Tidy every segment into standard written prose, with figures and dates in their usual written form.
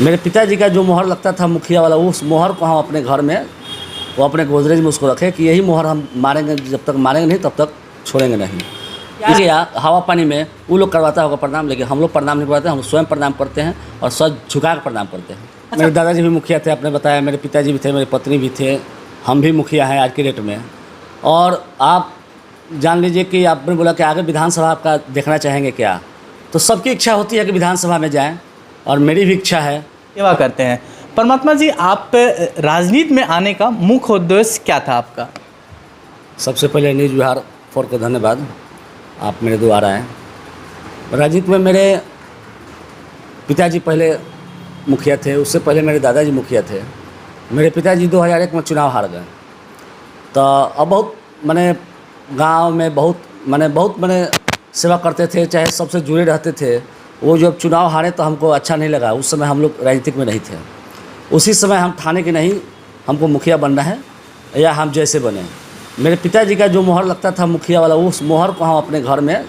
मेरे पिताजी का जो मोहर लगता था मुखिया वाला, उस मोहर को हम अपने घर में, वो अपने गोदरेज में उसको रखे कि यही मोहर हम मारेंगे, जब तक मारेंगे नहीं तब तक छोड़ेंगे नहीं। क्या हवा पानी में वो लोग करवाता होगा प्रणाम, लेकिन हम लोग प्रणाम नहीं करवाते, हम लोग स्वयं प्रणाम करते हैं और सर झुका कर प्रणाम करते हैं। मेरे दादाजी भी मुखिया थे, आपने बताया, मेरे पिताजी भी थे, मेरी पत्नी भी थे, हम भी मुखिया हैं आज की डेट में। और आप जान लीजिए कि आपने बोला कि आगे विधानसभा आपका देखना चाहेंगे क्या, तो सबकी इच्छा होती है कि विधानसभा में जाएं और मेरी भी इच्छा है। सेवा करते हैं। परमात्मा जी, आप राजनीति में आने का मुख्य उद्देश्य क्या था आपका? सबसे पहले न्यूज़ बिहार 4 को धन्यवाद, आप मेरे द्वारा आए। राजनीति में मेरे पिताजी पहले मुखिया थे, उससे पहले मेरे दादाजी मुखिया थे। मेरे पिताजी 2001 में चुनाव हार गए, तो अब बहुत मैंने गांव में बहुत सेवा करते थे, चाहे सबसे जुड़े रहते थे। वो जब चुनाव हारे तो हमको अच्छा नहीं लगा, उस समय हम लोग राजनीतिक में नहीं थे। उसी समय हम ठाने के नहीं, हमको मुखिया बनना है या हम जैसे बने। मेरे पिताजी का जो मोहर लगता था मुखिया वाला, उस मोहर को हम अपने घर में,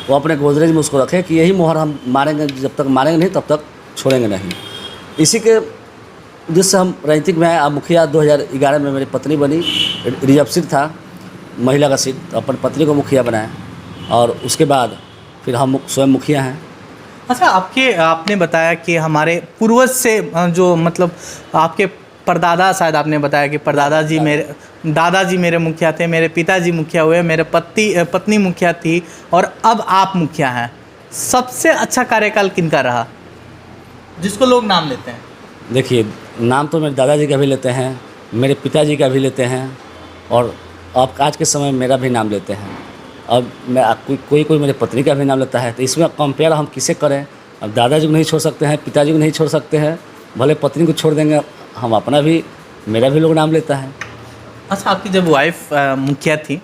वो अपने गोदरेज में उसको रखे कि यही मोहर हम मारेंगे, जब तक मारेंगे नहीं तब तक छोड़ेंगे नहीं। इसी के जिससे हम राजनीतिक में आए। अब मुखिया 2011 में मेरी पत्नी बनी, रिजर्व सीट था महिला का सीट, तो अपनी पत्नी को मुखिया बनाया और उसके बाद फिर हम स्वयं मुखिया हैं। अच्छा, आपने बताया कि हमारे पूर्वज से जो मतलब आपके परदादा, शायद आपने बताया कि दादाजी मेरे मुखिया थे, मेरे पिताजी मुखिया हुए, मेरे पत्नी मुखिया थी और अब आप मुखिया हैं। सबसे अच्छा कार्यकाल किनका रहा जिसको लोग नाम लेते हैं? देखिए, नाम तो मेरे दादाजी का भी लेते हैं, मेरे पिताजी का भी लेते हैं और अब आज के समय मेरा भी नाम लेते हैं। अब मैं कोई मेरे पत्नी का भी नाम लेता है, तो इसमें कंपेयर हम किसे करें? अब दादाजी को नहीं छोड़ सकते हैं, पिताजी को नहीं छोड़ सकते हैं, भले पत्नी को छोड़ देंगे, हम अपना भी, मेरा भी लोग नाम लेता है। अच्छा, आपकी जब वाइफ मुखिया थी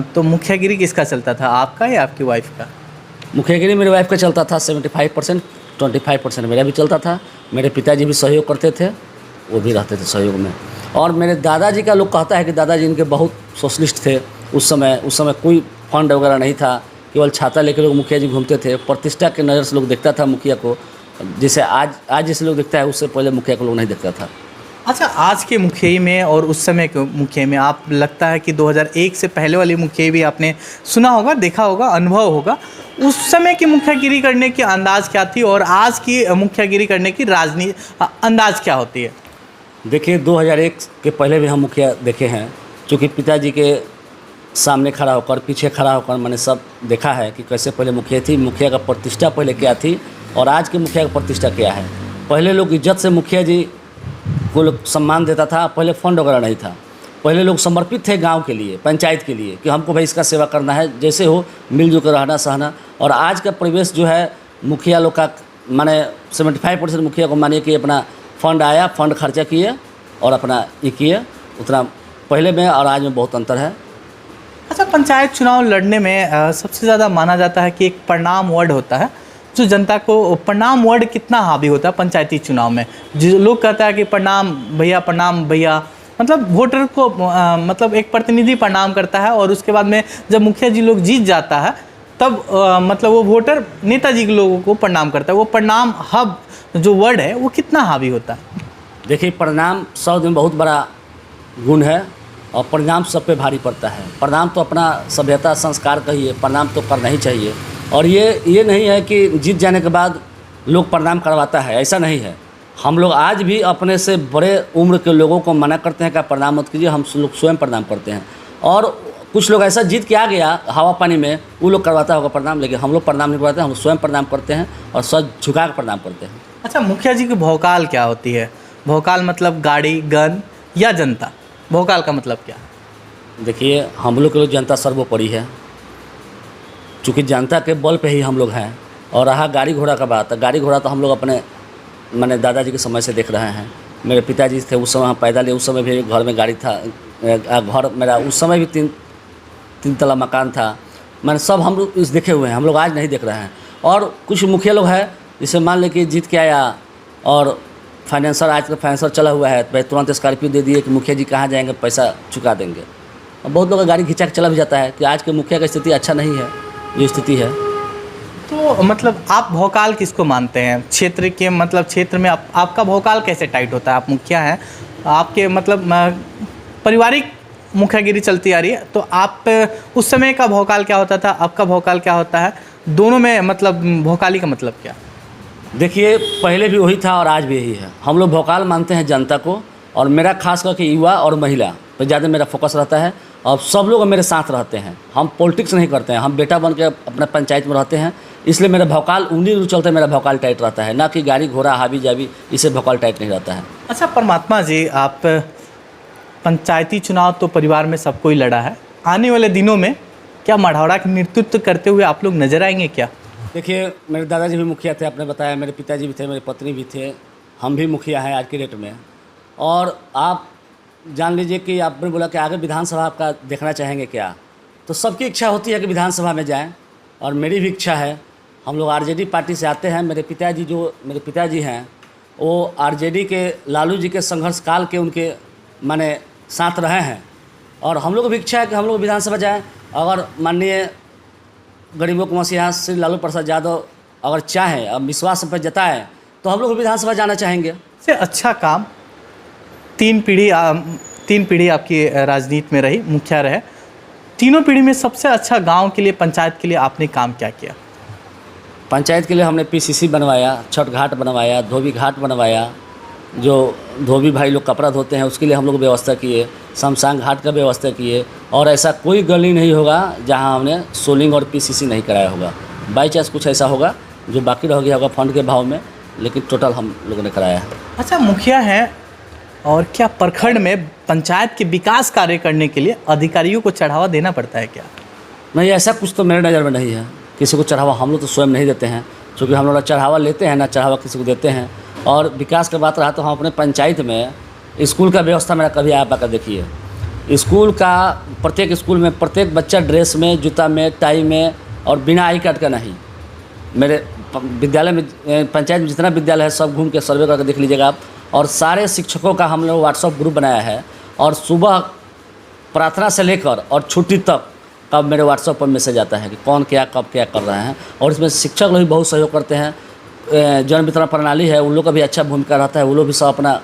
तो मुखियागिरी किसका चलता था, आपका या आपकी वाइफ का? मुखियागिरी मेरी वाइफ का चलता था 75%, 25% मेरा भी चलता था। मेरे पिताजी भी सहयोग करते थे, वो भी रहते थे सहयोग में। और मेरे दादाजी का लोग कहता है कि दादाजी इनके बहुत सोशलिस्ट थे। उस समय कोई फंड वगैरह नहीं था, केवल छाता लेकर लोग मुखिया जी घूमते थे। प्रतिष्ठा के नज़र से लोग देखता था मुखिया को, जैसे आज जैसे लोग देखता है, उससे पहले मुखिया को लोग नहीं देखता था। अच्छा, आज के मुखिया में और उस समय के मुखिया में आप लगता है कि 2001 से पहले वाली मुखिया भी आपने सुना होगा, देखा होगा, अनुभव होगा। उस समय की मुखियागिरी करने की अंदाज क्या थी और आज की मुखियागिरी करने की राजनीति अंदाज क्या होती है? देखिए, 2001 के पहले भी हम मुखिया देखे हैं, चूँकि पिताजी के सामने खड़ा होकर, पीछे खड़ा होकर मैंने सब देखा है कि कैसे पहले मुखिया थी, मुखिया का प्रतिष्ठा पहले क्या थी और आज के मुखिया का प्रतिष्ठा क्या है। पहले लोग इज्जत से मुखिया जी को लोग सम्मान देता था, पहले फंड वगैरह नहीं था। पहले लोग समर्पित थे गांव के लिए, पंचायत के लिए, कि हमको भाई इसका सेवा करना है, जैसे हो मिलजुल कर रहना सहना। और आज का परिवेश जो है मुखिया लोग का, माने 75% मुखिया को मानिए कि अपना फंड आया, फंड खर्चा किए और अपना ये किए। उतना पहले में और आज में बहुत अंतर है। अच्छा, पंचायत चुनाव लड़ने में सबसे ज़्यादा माना जाता है कि एक प्रणाम वर्ड होता है, जो जनता को प्रणाम वर्ड कितना हावी होता है पंचायती चुनाव में। जो लोग कहता है कि प्रणाम भैया, मतलब वोटर को मतलब एक प्रतिनिधि प्रणाम करता है और उसके बाद में जब मुखिया जी लोग जीत जाता है तब मतलब वो वोटर नेताजी के लोगों को प्रणाम करता है। वो प्रणाम हब जो वर्ड है वो कितना हावी होता है? देखिए, प्रणाम शब्द में बहुत बड़ा गुण है और प्रणाम सब पे भारी पड़ता है। प्रणाम तो अपना सभ्यता संस्कार का ही है, प्रणाम तो करना ही चाहिए। और ये नहीं है कि जीत जाने के बाद लोग प्रणाम करवाता है, ऐसा नहीं है। हम लोग आज भी अपने से बड़े उम्र के लोगों को मना करते हैं कि आप प्रणाम मत कीजिए, हम लोग स्वयं प्रणाम करते हैं। और कुछ लोग ऐसा जीत के आ गया हवा पानी में, वो लोग करवाता होगा प्रणाम, लेकिन हम लोग प्रणाम नहीं करवाते, हम स्वयं प्रणाम करते हैं और सर झुका कर प्रणाम करते हैं। अच्छा, मुखिया जी की भौकाल क्या होती है? भौकाल मतलब गाड़ी, गन या जनता? भौकाल का मतलब क्या? देखिए, हम लोग के लिए जनता सर्वोपरि है, चूँकि जनता के बल पे ही हम लोग हैं। और रहा गाड़ी घोड़ा का बात, गाड़ी घोड़ा तो हम लोग अपने मैंने दादाजी के समय से देख रहे हैं। मेरे पिताजी थे, उस समय हम पैदल ले, उस समय भी घर में गाड़ी था। घर मेरा उस समय भी तीन तला मकान था। मैंने सब हम लोग इस देखे हुए हैं, हम लोग आज नहीं देख रहे हैं। और कुछ मुखिया लोग हैं, जैसे मान लें कि जीत के आया और फाइनेंसर, आज का फाइनेंसर चला हुआ है, तो भाई तुरंत स्कॉर्पियो दे दिए कि मुखिया जी कहाँ जाएंगे, पैसा चुका देंगे। और बहुत लोग गाड़ी खिंचा के चला भी जाता है कि आज के मुखिया की स्थिति अच्छा नहीं है, ये स्थिति है। तो मतलब आप भौकाल किसको मानते हैं क्षेत्र के, मतलब क्षेत्र में आपका भौकाल कैसे टाइट होता है? आप मुखिया हैं, आपके मतलब पारिवारिक मुखियागिरी चलती आ रही है, तो आप उस समय का भौकाल क्या होता था, अब का भौकाल क्या होता है, दोनों में मतलब भौकाली का मतलब क्या? देखिए, पहले भी वही था और आज भी यही है। हम लोग भौकाल मानते हैं जनता को, और मेरा खास करके युवा और महिला पर ज़्यादा मेरा फोकस रहता है, और सब लोग मेरे साथ रहते हैं। हम पॉलिटिक्स नहीं करते हैं, हम बेटा बन के अपना पंचायत में रहते हैं, इसलिए मेरा भौकाल उन्हीं चलते मेरा भौकाल टाइट रहता है, ना कि गाड़ी घोड़ा हावी जावी, इससे भौकाल टाइट नहीं रहता है। अच्छा परमात्मा जी, आप पंचायती चुनाव तो परिवार में सबको ही लड़ा है, आने वाले दिनों में क्या मढ़ौरा का नेतृत्व करते हुए आप लोग नजर आएंगे क्या? देखिए, मेरे दादाजी भी मुखिया थे, आपने बताया, मेरे पिताजी भी थे, मेरी पत्नी भी थे, हम भी मुखिया हैं आज की डेट में। और आप जान लीजिए कि आपने बोला कि आगे विधानसभा आपका देखना चाहेंगे क्या, तो सबकी इच्छा होती है कि विधानसभा में जाएं, और मेरी भी इच्छा है। हम लोग आरजेडी पार्टी से आते हैं। मेरे पिताजी हैं वो आरजेडी के लालू जी के संघर्ष काल के उनके माने साथ रहे हैं, और हम लोग को भी इच्छा है कि हम लोग विधानसभा जाएँ। अगर माननीय गरीबों को मसीहा श्री लालू प्रसाद यादव अगर चाहें, अब विश्वास पर जताएं, तो हम लोग विधानसभा जाना चाहेंगे। से अच्छा काम, तीन पीढ़ी आपकी राजनीति में रही, मुखिया रहे, तीनों पीढ़ी में सबसे अच्छा गांव के लिए, पंचायत के लिए आपने काम क्या किया? पंचायत के लिए हमने पीसीसी बनवाया, छठ घाट बनवाया, धोबी घाट बनवाया, जो धोबी भाई लोग कपड़ा धोते हैं उसके लिए हम लोग व्यवस्था किए, शमशान घाट का व्यवस्था किए, और ऐसा कोई गली नहीं होगा जहां हमने सोलिंग और पीसीसी नहीं कराया होगा। बाई चांस कुछ ऐसा होगा जो बाकी रह गया होगा फंड के भाव में, लेकिन टोटल हम लोगों ने कराया है। अच्छा मुखिया हैं, और क्या प्रखंड में पंचायत के विकास कार्य करने के लिए अधिकारियों को चढ़ावा देना पड़ता है क्या? नहीं, ऐसा कुछ तो मेरे नज़र में नहीं है। किसी को चढ़ावा हम लोग तो स्वयं नहीं देते हैं, क्योंकि हम लोग ना चढ़ावा लेते हैं ना चढ़ावा किसी को देते हैं। और विकास की बात रहा तो हम अपने पंचायत में स्कूल का व्यवस्था मेरा कभी आप आकर देखिए। स्कूल का प्रत्येक स्कूल में प्रत्येक बच्चा ड्रेस में, जूता में, टाई में, और बिना आई कार्ड का नहीं। मेरे विद्यालय में, पंचायत में जितना विद्यालय है सब घूम के सर्वे करके देख लीजिएगा आप। और सारे शिक्षकों का हम लोग व्हाट्सअप ग्रुप बनाया है, और सुबह प्रार्थना से लेकर और छुट्टी तक कब मेरे व्हाट्सअप पर मैसेज आता है कि कौन क्या कब क्या कर रहे हैं। और इसमें शिक्षक लोग भी बहुत सहयोग करते हैं। जन वितरण प्रणाली है, उन लोग का भी अच्छा भूमिका रहता है, वो लोग भी सब अपना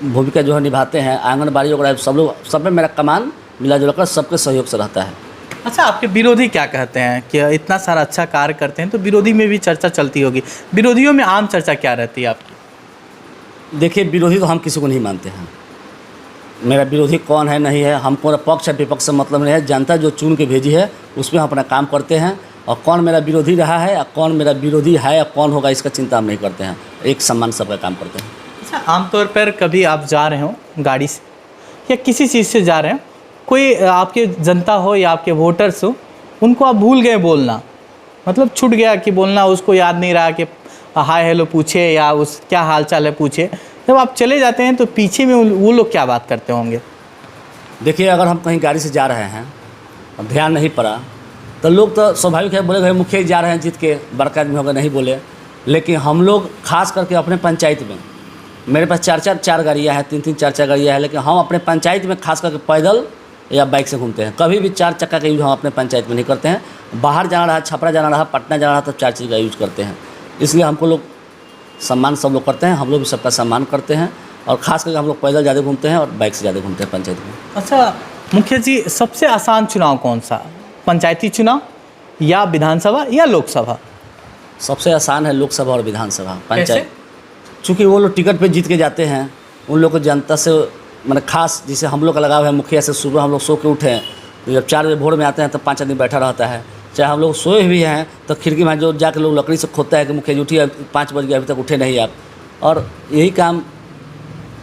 भूमिका जो है निभाते हैं। आंगनबाड़ी वगैरह सब लोग, सब में मेरा कमान मिला जुला कर सबके सहयोग से रहता है। अच्छा आपके विरोधी क्या कहते हैं कि इतना सारा अच्छा कार्य करते हैं, तो विरोधी में भी चर्चा चलती होगी, विरोधियों में आम चर्चा क्या रहती है आपकी? देखिए, विरोधी तो हम किसी को नहीं मानते हैं। मेरा विरोधी कौन है नहीं है, हमको पक्ष विपक्ष से मतलब नहीं है। जनता जो चुन के भेजी है उसमें हम अपना काम करते हैं, और कौन मेरा विरोधी रहा है या कौन मेरा विरोधी है या कौन होगा इसका चिंता हम नहीं करते हैं। एक सम्मान सबका काम करते हैं। अच्छा आमतौर पर कभी आप जा रहे हो गाड़ी से या किसी चीज़ से जा रहे हो, कोई आपके जनता हो या आपके वोटर्स हो, उनको आप भूल गए बोलना, मतलब छूट गया कि बोलना, उसको याद नहीं रहा कि हाय हेलो पूछे या उस क्या हाल चाल है पूछे, जब आप चले जाते हैं तो पीछे में वो लोग क्या बात करते होंगे? देखिए, अगर हम कहीं गाड़ी से जा रहे हैं और ध्यान नहीं पड़ा तो लोग तो स्वाभाविक है बोले भाई मुखिया जा रहे हैं जीत के, बड़का आदमी होगा, नहीं बोले। लेकिन हम लोग खास करके अपने पंचायत में, मेरे पास चार गाड़ियाँ हैं, तीन चार गाड़ियाँ हैं, लेकिन हम अपने पंचायत में खास करके पैदल या बाइक से घूमते हैं। कभी भी 4 चक्का का यूज़ हम अपने पंचायत में नहीं करते हैं। बाहर जाना रहा, छपरा जाना रहा, पटना जाना रहा, तो 4 चीज़ का यूज़ करते हैं। इसलिए हमको लोग सम्मान सब लोग करते हैं, हम लोग भी सबका सम्मान करते हैं, और ख़ास करके हम लोग पैदल ज़्यादा घूमते हैं और बाइक से ज़्यादा घूमते हैं पंचायत में। अच्छा मुखिया जी, सबसे आसान चुनाव कौन सा, पंचायती चुनाव या विधानसभा या लोकसभा? सबसे आसान है लोकसभा और विधानसभा। पंचायत चूँकि वो लोग टिकट पे जीत के जाते हैं, उन लोग को जनता से मतलब खास, जिसे हम लोग का लगाव है मुखिया से। सुबह हम लोग सो के उठे, तो जब 4 बजे भोर में आते हैं तो 5 आदमी बैठा रहता है। चाहे हम लोग सोए भी हैं तो खिड़की में जो जाकर लोग लकड़ी से खोदता है कि मुखिया जी उठिए, 5 बज गए अभी तक उठे नहीं आप। और यही काम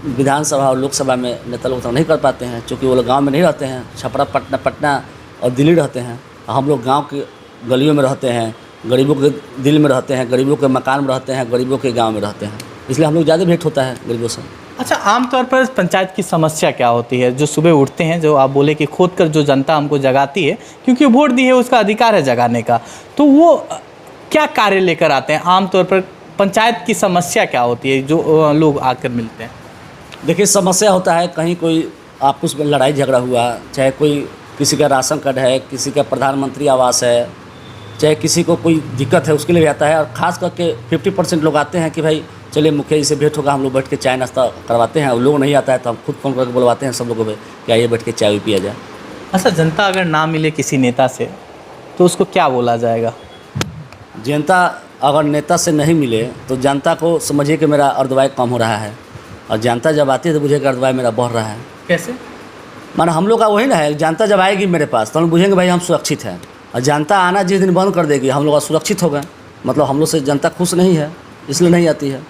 विधानसभा और लोकसभा में नेता लोग तो नहीं कर पाते हैं, क्योंकि वो लोग गाँव में नहीं रहते हैं, छपरा पटना और दिल्ली रहते हैं। हम लोग गाँव के गलियों में रहते हैं, गरीबों के दिल में रहते हैं, गरीबों के मकान में रहते हैं, गरीबों के गाँव में रहते हैं, इसलिए हम लोग ज़्यादा भेंट होता है गरीबों से। अच्छा आमतौर पर पंचायत की समस्या क्या होती है? जो सुबह उठते हैं, जो आप बोले कि खोद कर जो जनता हमको जगाती है, क्योंकि वोट दी है उसका अधिकार है जगाने का, तो वो क्या कार्य लेकर आते हैं? आमतौर पर पंचायत की समस्या क्या होती है जो लोग आकर मिलते हैं? देखिए, समस्या होता है कहीं कोई आपस में लड़ाई झगड़ा हुआ, चाहे कोई किसी का राशन कार्ड है, किसी का प्रधानमंत्री आवास है, चाहे किसी को कोई दिक्कत है उसके लिए भी आता है। और ख़ास करके 50% लोग आते हैं कि भाई चलिए मुखिया जी से भेंट होगा, हम लोग बैठ के चाय नाश्ता करवाते हैं। और लोग नहीं आता है तो हम खुद फ़ोन करके बुलवाते हैं सब लोगों को कि आइए बैठ के चाय पिया जाए। अच्छा, जनता अगर ना मिले किसी नेता से तो उसको क्या बोला जाएगा? जनता अगर नेता से नहीं मिले तो जनता को समझिए कि मेरा अर्धवाय कम हो रहा है, और जनता जब आती है तो बुझे कि अर्धवाय मेरा बढ़ रहा है। कैसे? माना हम लोग का वही ना है, जनता जब आएगी मेरे पास तो हम बुझेंगे भाई हम सुरक्षित हैं। और जनता आना जिस दिन बंद कर देगी हम लोग असुरक्षित हो गए, मतलब हम लोग से जनता खुश नहीं है, इसलिए नहीं आती है।